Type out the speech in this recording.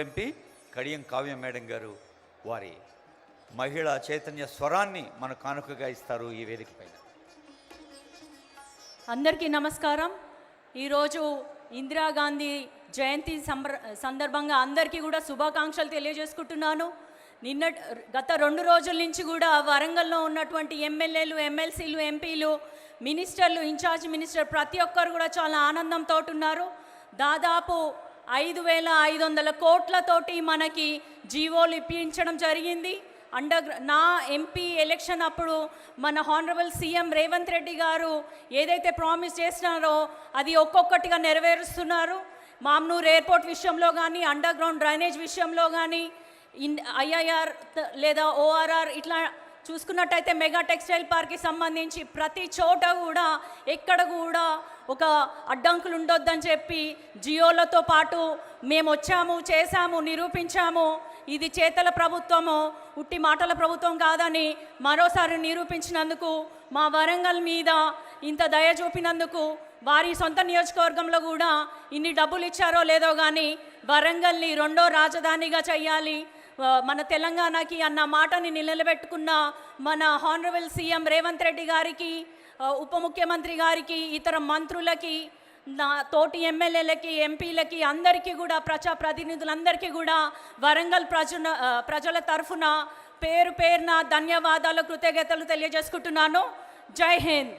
MP Kadiyam Kavya madam గారు వారి మహిళా చైతన్య స్వరాన్ని మన కానుకగా ఇస్తారు ఈ వేదిక పైన. అందరికీ నమస్కారం. ఈరోజు ఇందిరాగాంధీ జయంతి సందర్భంగా అందరికీ కూడా శుభాకాంక్షలు తెలియజేసుకుంటున్నాను. గత 2 రోజుల నుంచి కూడా వరంగల్లో ఉన్నటువంటి ఎమ్మెల్యేలు, ఎమ్మెల్సీలు, ఎంపీలు, మినిస్టర్లు, ఇన్ఛార్జ్ మినిస్టర్ ప్రతి ఒక్కరు కూడా చాలా ఆనందంతో ఉన్నారు. దాదాపు 5,500 కోట్లతోటి మనకి జీవోలు ఇప్పించడం జరిగింది. నా ఎంపీ ఎలక్షన్ అప్పుడు మన హానరబుల్ సీఎం రేవంత్ రెడ్డి గారు ఏదైతే ప్రామిస్ చేసినారో అది ఒక్కొక్కటిగా నెరవేరుస్తున్నారు. మామ్నూర్ ఎయిర్పోర్ట్ విషయంలో కానీ, అండర్ గ్రౌండ్ డ్రైనేజ్ విషయంలో కానీ, ఐఐఆర్ లేదా ఓఆర్ఆర్ ఇట్లా చూసుకున్నట్టయితే మెగా టెక్స్టైల్ పార్క్కి సంబంధించి ప్రతి చోట కూడా ఎక్కడ కూడా ఒక అడ్డంకులు ఉండొద్దని చెప్పి జియోలతో పాటు మేము వచ్చాము, చేశాము, నిరూపించాము. ఇది చేతల ప్రభుత్వము, ఉట్టి మాటల ప్రభుత్వం కాదని మరోసారి నిరూపించినందుకు, మా వరంగల్ మీద ఇంత దయ చూపినందుకు, వారి సొంత నియోజకవర్గంలో కూడా ఇన్ని డబ్బులు ఇచ్చారో లేదో కానీ వరంగల్ని 2వ రాజధానిగా చెయ్యాలి, మన తెలంగాణకి అన్న మాటని నిలబెట్టుకున్న మన హానరబుల్ సీఎం రేవంత్ రెడ్డి గారికి, ఉప ముఖ్యమంత్రి గారికి, ఇతర మంత్రులకి, నా తోటి ఎమ్మెల్యేలకి, ఎంపీలకి, అందరికీ కూడా, ప్రజాప్రతినిధులందరికీ కూడా వరంగల్ ప్రజల తరఫున పేరున ధన్యవాదాలు, కృతజ్ఞతలు తెలియజేసుకుంటున్నాను. జై హింద్.